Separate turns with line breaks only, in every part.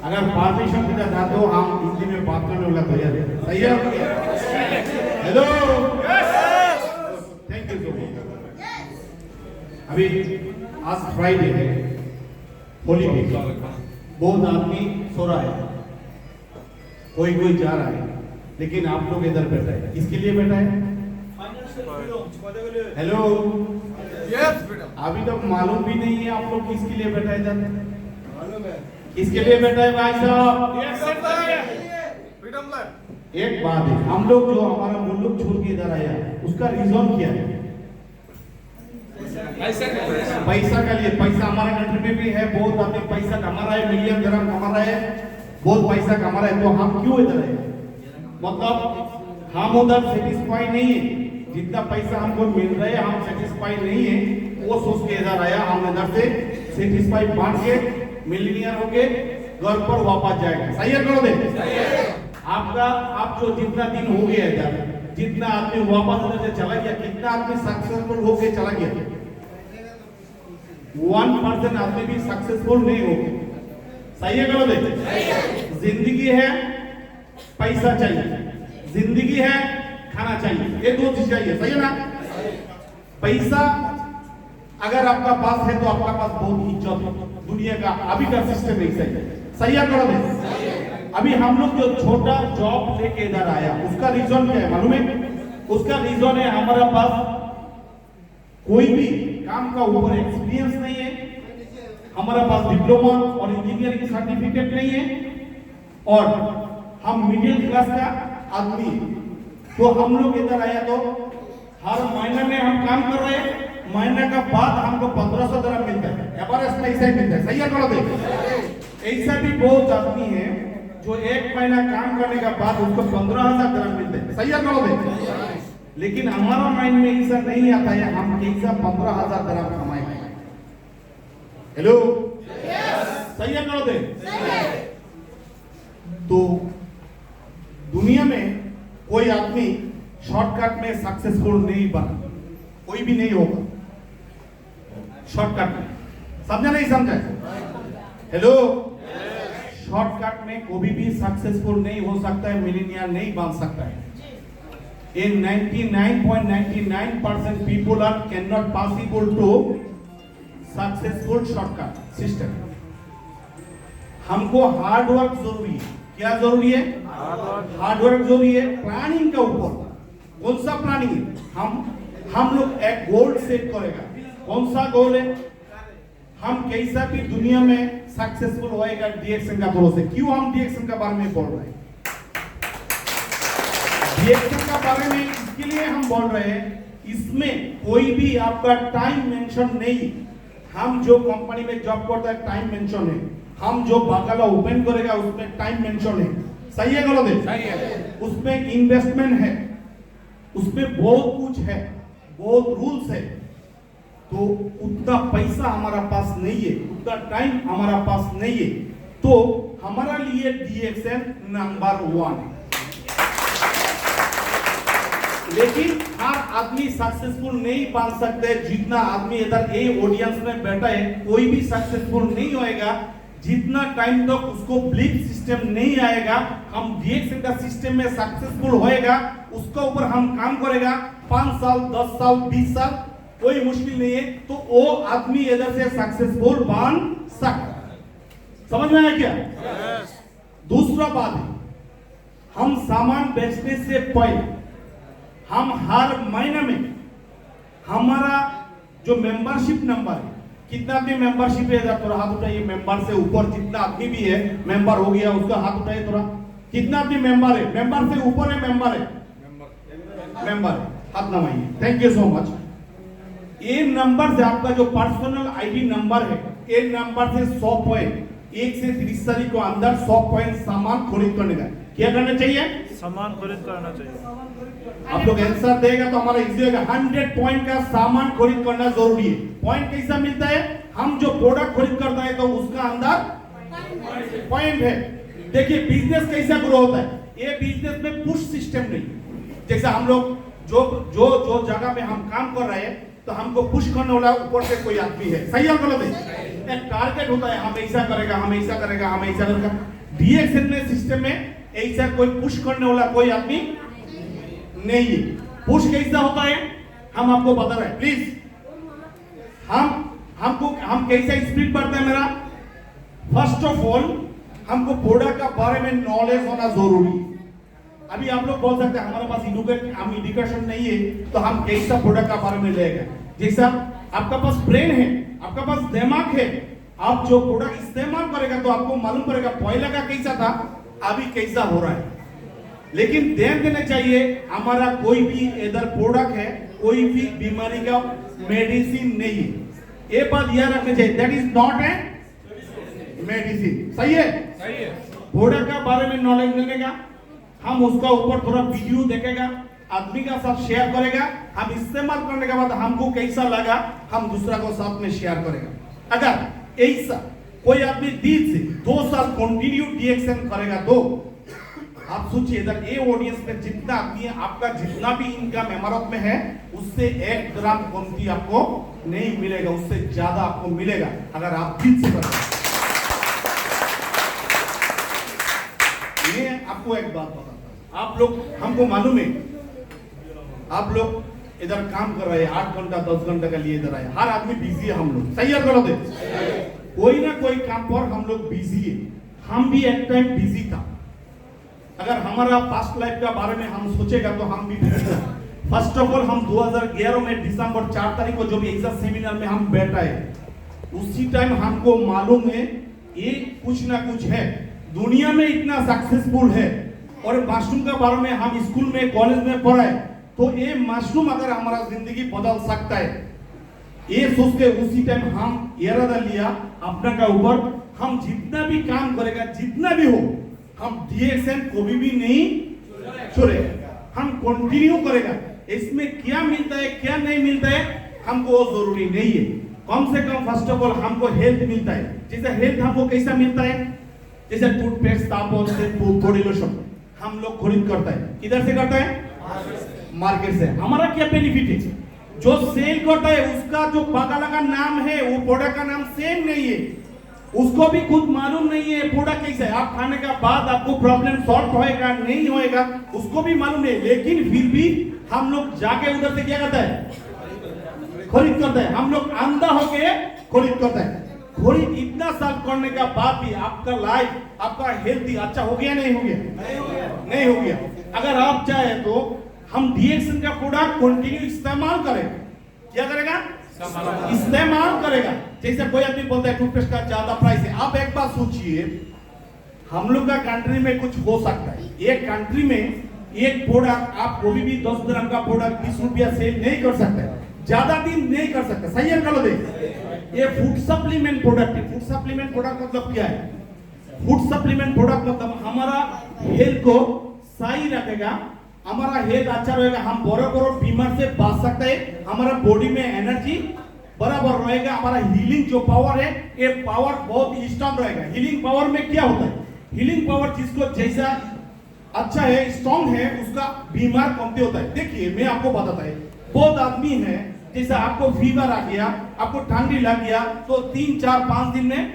अगर पार्टीशन की ना तो हम हिंदी में बात करने वाला तैयार है। सही है? Hello, thank you so much. अभी आज फ्राइडे है, होली डे, बहुत आदमी सो रहा है, कोई कोई जा रहा है, लेकिन आप लोग इधर बैठा है, किसके लिए बैठा है? हेलो, अभी तक मालूम भी नहीं है आप लोग किसके लिए बैठा है इधर? किसके लिए बैठा है भाई साहब? एक बात है, हम लोग जो हमारा मुल्क छोड़ के इधर आया उसका रीजन क्या है? पैसा का लिए। पैसा हमारे कंट्री में भी है, बहुत आदमी पैसा कमा रहा है, मिलियन दिरहम कमा रहा है, बहुत पैसा कमा रहा है, तो हम क्यों इधर आए? मतलब हम उधर सेटिस्फाई नहीं है, जितना पैसा हमको मिल रहा है हम सेटिस्फाई नहीं है, वो सोच के इधर आया। हम इधर से सेटिस्फाई बांट के मिलियनियर होके घर पर वापस जाएगा। सही है? करो दे आपका। आप जो जितना दिन हो गया इधर, जितना आदमी वापस इधर से चला गया, कितना आदमी सक्सेसफुल होके चला गया? 1% आदमी भी सक्सेसफुल नहीं हो गया। सही है? करो दे। जिंदगी है, पैसा चाहिए, जिंदगी है, खाना चाहिए, ये दो चीज चाहिए। सही है ना? पैसा अगर आपका पास है तो आपका पास बहुत इज्जत है दुनिया का। अभी का सिस्टम नहीं सही है। सही है? करो दे। अभी हम लोग जो छोटा जॉब लेके इधर आया उसका रीजन क्या है मालूम है? उसका रीजन है हमारा पास कोई भी काम का ऊपर एक्सपीरियंस नहीं है, हमारा पास डिप्लोमा और इंजीनियरिंग सर्टिफिकेट नहीं है, और हम मिडिल क्लास का आदमी। तो हम लोग इधर आया तो हर महीने में हम काम कर रहे हैं, महीने का बाद हमको 1500 दिरहम मिलता है, एवरेज में ऐसा ही मिलता है। सही है? करो दे। ऐसा भी बहुत आदमी है जो एक महीना काम करने के बाद उसको 15,000 दिरहम मिलते हैं। सही है? करो दे। लेकिन हमारा माइंड में ऐसा नहीं आता है हम कैसा 15,000 दिरहम कमाएंगे। हेलो, सही है? करो दे। तो दुनिया में कोई आदमी शॉर्टकट में सक्सेसफुल नहीं बना, कोई भी नहीं होगा शॉर्टकट में। समझा नहीं समझा? हेलो, शॉर्टकट में कोई भी सक्सेसफुल नहीं हो सकता है, मिलियनियर नहीं बन सकता है। In 99.99% people are cannot possible to successful shortcut system. हमको हार्ड वर्क जरूरी है। क्या जरूरी है? हार्ड वर्क जरूरी है। प्लानिंग के ऊपर कौन सा प्लानिंग है? हम लोग एक गोल सेट करेगा। कौन सा गोल है? हम कैसा भी दुनिया में सक्सेसफुल होएगा डीएक्सन का थ्रू से। क्यों हम डीएक्सन के बारे में बोल रहे हैं? डीएक्सन का बारे में इसके लिए हम बोल रहे हैं, इसमें कोई भी आपका टाइम मेंशन नहीं। हम जो कंपनी में जॉब करता है टाइम मेंशन है, हम जो बकाला ओपन करेगा उसमें टाइम मेंशन है। सही है? करो दे। उसमें इन्वेस्टमेंट है, उसमें बहुत कुछ है, बहुत रूल्स है। तो उतना पैसा हमारा पास नहीं है, उतना टाइम हमारा पास नहीं है, तो हमारा लिए डीएक्सन नंबर 1 है। लेकिन हर आदमी सक्सेसफुल नहीं बन सकते। जितना आदमी इधर ये ऑडियंस में बैठा है कोई भी सक्सेसफुल नहीं होएगा जितना टाइम तक उसको बिलीफ सिस्टम नहीं आएगा हम डीएक्सन का सिस्टम में सक्सेसफुल होएगा। उसके ऊपर हम काम करेगा 5 साल 10 साल 20 साल, कोई मुश्किल नहीं है, तो वो आदमी इधर से सक्सेसफुल बन सकता है। समझ में आया क्या? दूसरा बात है, हम सामान बेचने से पहले हम हर महीने में हमारा जो मेंबरशिप नंबर है, कितना भी मेंबरशिप है इधर थोड़ा हाथ उठाइए। मेंबर से ऊपर जितना आदमी भी है मेंबर हो गया उसका हाथ उठाइए थोड़ा। कितना भी मेंबर है? मेंबर से ऊपर है मेंबर है? मेंबर है, हाथ नमाइए। Thank you so much. ये नंबर से आपका जो पर्सनल आईडी नंबर है, ये नंबर से 100 पॉइंट 1 से 30 तारीख को अंदर 100 पॉइंट सामान खरीद करने का। क्या करना चाहिए?
सामान खरीद करना चाहिए।
आप लोग आंसर देगा तो हमारा इजी होगा। 100 पॉइंट का सामान खरीद करना जरूरी है। पॉइंट कैसा मिलता है? हम जो प्रोडक्ट खरीद करता है तो उसका अंदर पॉइंट है। देखिए बिजनेस कैसा ग्रो होता है, ये बिजनेस में पुश सिस्टम नहीं। जैसे हम लोग जो जो जो जगह में हम काम कर रहे हैं तो हमको पुश करने वाला ऊपर से कोई आदमी है, सही है गलत है? एक टारगेट होता है, हम ऐसा करेगा, हम ऐसा करेगा, हम ऐसा करेगा। डीएक्सन में सिस्टम में ऐसा कोई पुश करने वाला कोई आदमी नहीं है। पुश कैसा होता है हम आपको बता रहे हैं, प्लीज। हम कैसा स्पीड बढ़ता है मेरा। फर्स्ट ऑफ ऑल हमको प्रोडक्ट का बारे में नॉलेज होना जरूरी। अभी आप लोग बोल सकते हैं हमारे पास एजुकेशन नहीं है तो हम कैसा प्रोडक्ट का बारे में लेगा। जैसा आपका पास ब्रेन है, आपका पास दिमाग है, आप जो प्रोडक्ट इस्तेमाल करेगा तो आपको मालूम पड़ेगा पहले का कैसा था, अभी कैसा हो रहा है। लेकिन ध्यान देना चाहिए हमारा कोई भी इधर प्रोडक्ट है, कोई भी बीमारी का मेडिसिन नहीं है। ये बात याद रखनी चाहिए, that is not a medicine. सही है?
सही है।
प्रोडक्ट का बारे में नॉलेज मिलेगा, हम उसका ऊपर थोड़ा वीडियो देखेगा, आदमी का साथ शेयर करेगा, हम इस्तेमाल करने के बाद हमको कैसा लगा हम दूसरा को साथ में शेयर करेगा। अगर ऐसा कोई आदमी दिल से 2 साल कंटिन्यू डीएक्सन करेगा तो आप सोचिए इधर ये ऑडियंस में जितना आदमी है, आपका जितना भी इनकम इमारत में है उससे 1 ग्राम कमती आपको नहीं मिलेगा, उससे ज्यादा आपको मिलेगा अगर आप दिल से करें। ये आपको एक बात बताता हूं, आप लोग हमको मालूम है आप लोग इधर काम कर रहे हैं 8 घंटा 10 घंटा के लिए इधर आए, हर आदमी बिजी है। हम लोग सही है गलत है? कोई ना कोई काम पर हम लोग बिजी है। हम भी एक टाइम बिजी था। अगर हमारा पास्ट लाइफ का बारे में हम सोचेगा तो हम भी बिजी था। फर्स्ट ऑफ ऑल हम 2011 में दिसंबर 4 तारीख को जो भी एग्जाम सेमिनार में हम बैठा है उसी टाइम हमको मालूम है ये कुछ ना कुछ है, दुनिया में इतना सक्सेसफुल है। और मशरूम के बारे में हम स्कूल में कॉलेज में पढ़े तो ये मशरूम अगर हमारा जिंदगी बदल सकता है, ये सोच के उसी टाइम हम इरादा लिया अपना का ऊपर, हम जितना भी काम करेगा जितना भी हो हम डीएक्सन कभी भी नहीं छोड़ेगा, हम कंटिन्यू करेगा। इसमें क्या मिलता है क्या नहीं मिलता है हमको वो जरूरी नहीं है। कम से कम फर्स्ट ऑफ ऑल हमको हेल्थ मिलता है। जैसे हेल्थ हमको कैसा मिलता है, जैसे टूथपेस्ट, साबुन, शैम्पू, बॉडी लोशन हम लोग खरीद करता है, किधर से करता है? मार्केट से। हमारा क्या बेनिफिट है, जो सेल करता है उसका जो बगल का नाम है वो प्रोडक्ट का नाम सेम नहीं है, उसको भी खुद मालूम नहीं है प्रोडक्ट कैसा है। आप खाने के बाद आपको प्रॉब्लम सॉल्व होएगा नहीं होएगा उसको भी मालूम नहीं, लेकिन फिर भी हम लोग जाके उधर से क्या करता है? खरीद करता है। हम लोग अंधा होके खरीद करता है। खरीद इतना साल करने का बाद भी आपका लाइफ, आपका हेल्थ अच्छा हो गया नहीं हो गया? नहीं हो गया। अगर आप चाहे तो हम डीएक्सन का प्रोडक्ट कंटिन्यू इस्तेमाल करें। क्या करेगा? इस्तेमाल करेगा। जैसे कोई आदमी बोलता है टूथपेस्ट का ज्यादा प्राइस है, आप एक बात सोचिए, हम लोग का कंट्री में कुछ हो सकता है, एक कंट्री में एक प्रोडक्ट आप कभी भी 10 ग्राम का प्रोडक्ट 20 रुपया सेल नहीं कर सकते, ज्यादा दिन नहीं कर सकते। सही है गलत है? ये फूड सप्लीमेंट प्रोडक्ट है। फूड सप्लीमेंट प्रोडक्ट मतलब क्या है? फूड सप्लीमेंट प्रोडक्ट मतलब हमारा हेल्थ को सही रखेगा, हमारा हेल्थ अच्छा रहेगा, हम बड़े बीमार से बच सकते हैं, हमारा बॉडी में एनर्जी बराबर रहेगा, हमारा हीलिंग जो पावर है ये पावर बहुत स्ट्रांग रहेगा। हीलिंग पावर में क्या होता है? हीलिंग पावर जिसको जैसा अच्छा है, स्ट्रांग है, उसका बीमार कमती होता है। देखिए मैं आपको बताता है, बहुत आदमी है जैसे आपको फीवर आ गया, आपको ठंडी लग गया तो 3 4 5 दिन में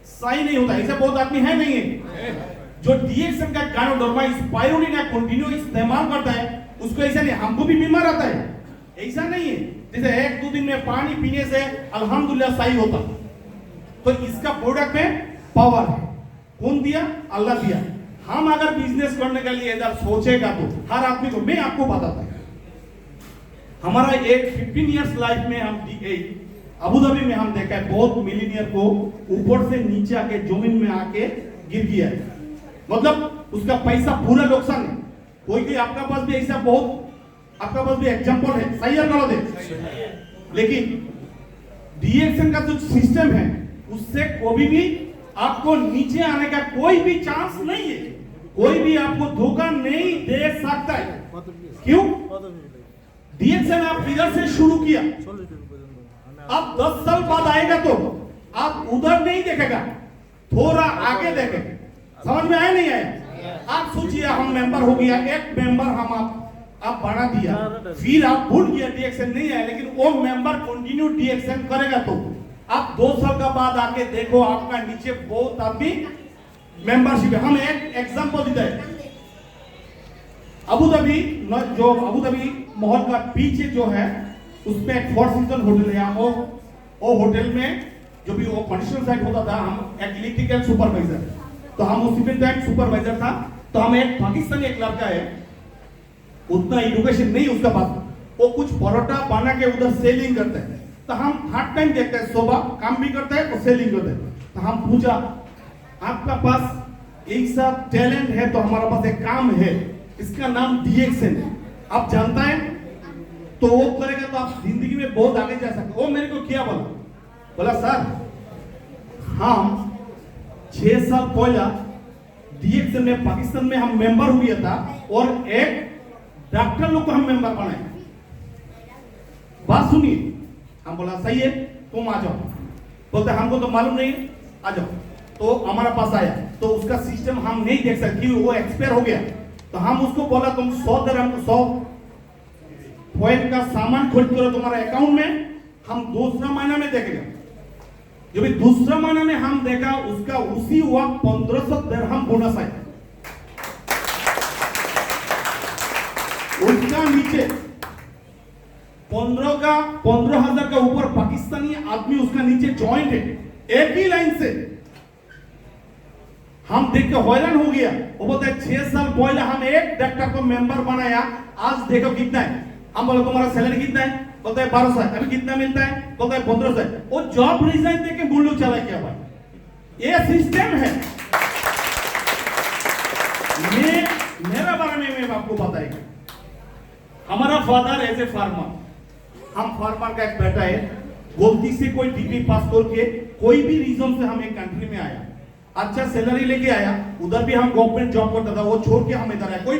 सही नहीं होता, ऐसा बहुत आदमी है नहीं है? जो डीएक्सन का गायनोडर्मा स्पाइरुलिना कंटिन्यू इस्तेमाल करता है उसको ऐसा नहीं, हमको भी बीमार आता है, ऐसा नहीं है। जैसे 1-2 दिन में पानी पीने से अल्हम्दुलिल्लाह सही होता। तो इसका प्रोडक्ट में पावर है, कौन दिया? अल्लाह दिया। हम अगर बिजनेस करने के लिए इधर सोचेगा तो हर आदमी को, मैं आपको बताता हूं, हमारा एक 15 इयर्स लाइफ में हम अबू धाबी में हम देखा है बहुत मिलीनियर को ऊपर से नीचे आके जमीन में आके गिर गया है, मतलब उसका पैसा पूरा नुकसान है। कोई आपका पास भी ऐसा बहुत, आपका पास भी एग्जांपल है, सही है गलत है? लेकिन डीएक्सन का जो सिस्टम है उससे कभी भी आपको नीचे आने का कोई भी चांस नहीं है, कोई भी आपको धोखा नहीं दे सकता है। क्यों? डीएक्सन आप इधर से शुरू किया, अब 10 साल बाद आएगा तो आप उधर नहीं देखेगा, थोड़ा आगे देखेगा। समझ में आया नहीं आया? आप सोचिए हम मेंबर हो गया, एक मेंबर हम आप बढ़ा दिया, फिर आप भूल गया डीएक्शन नहीं आया, लेकिन वो मेंबर कंटिन्यू डीएक्शन करेगा तो आप 2 साल का बाद आके देखो आपका नीचे बहुत आदमी मेंबरशिप है। हम एक एग्जांपल देते हैं, अबू धाबी महल का पीछे जो है उसमें एक 4 सीजन होटल है। वो होटल में जो भी वो कंडीशनल साइट होता था, हम एक इलेक्ट्रिकल सुपरवाइजर, तो हम उसी में टाइम सुपरवाइजर था। तो हम एक पाकिस्तानी एक लड़का है, उतना एजुकेशन नहीं उसका पास, वो कुछ परोटा बना के उधर सेलिंग करता है। तो हम हर टाइम देखते हैं, सुबह काम भी करता है और सेलिंग करता है। तो हम पूछा आपका पास एक सा टैलेंट है, तो हमारा पास एक काम है, इसका नाम डीएक्शन है, आप जानता है? तो वो करेगा तो आप जिंदगी में बहुत आगे जा सकते। वो मेरे को क्या बोला सर हम 6 साल पहला डीएक्शन में पाकिस्तान में हम मेंबर हुआ था और एक डॉक्टर लोग को हम मेंबर बनाए। बात सुनिए, हम बोला सही है तुम आ जाओ, बोलते हमको तो मालूम नहीं है, आ जाओ। तो हमारा पास आया, तो उसका सिस्टम हम नहीं देख सकते, वो एक्सपायर हो गया। तो हम उसको बोला तुम 100 पॉइंट का सामान खरीद करो तुम्हारा अकाउंट में, हम दूसरा महीना में देखेगा। जो भी दूसरा महीना में हम देखा उसका उसी वक्त 1500 दिरहम बोनस आया। उसका नीचे 15,000 का ऊपर पाकिस्तानी आदमी उसका नीचे ज्वाइंट है, एक ही लाइन से। हम देख के हैरान हो गया। वो बोलता है 6 साल पहले हम एक डॉक्टर को मेंबर बनाया, आज देखो कितना है। हम बोले तुम्हारा सैलरी कितना है? बोलता है 1200 है। अभी कितना मिलता है? बोलता है 1500 है। वो जॉब रिजाइन देके मुल्लू चला गया भाई। ये सिस्टम है। मेरा बारे में मैं आपको बताएगा। हमारा फादर एज ए फार्मर, हम फार्मर का एक बेटा है, गलती से कोई डिग्री पास करके कोई भी रीजन से हम एक कंट्री में आया, अच्छा सैलरी लेके आया, उधर भी हम गवर्नमेंट जॉब करता था, वो छोड़ के हम इधर आए। कोई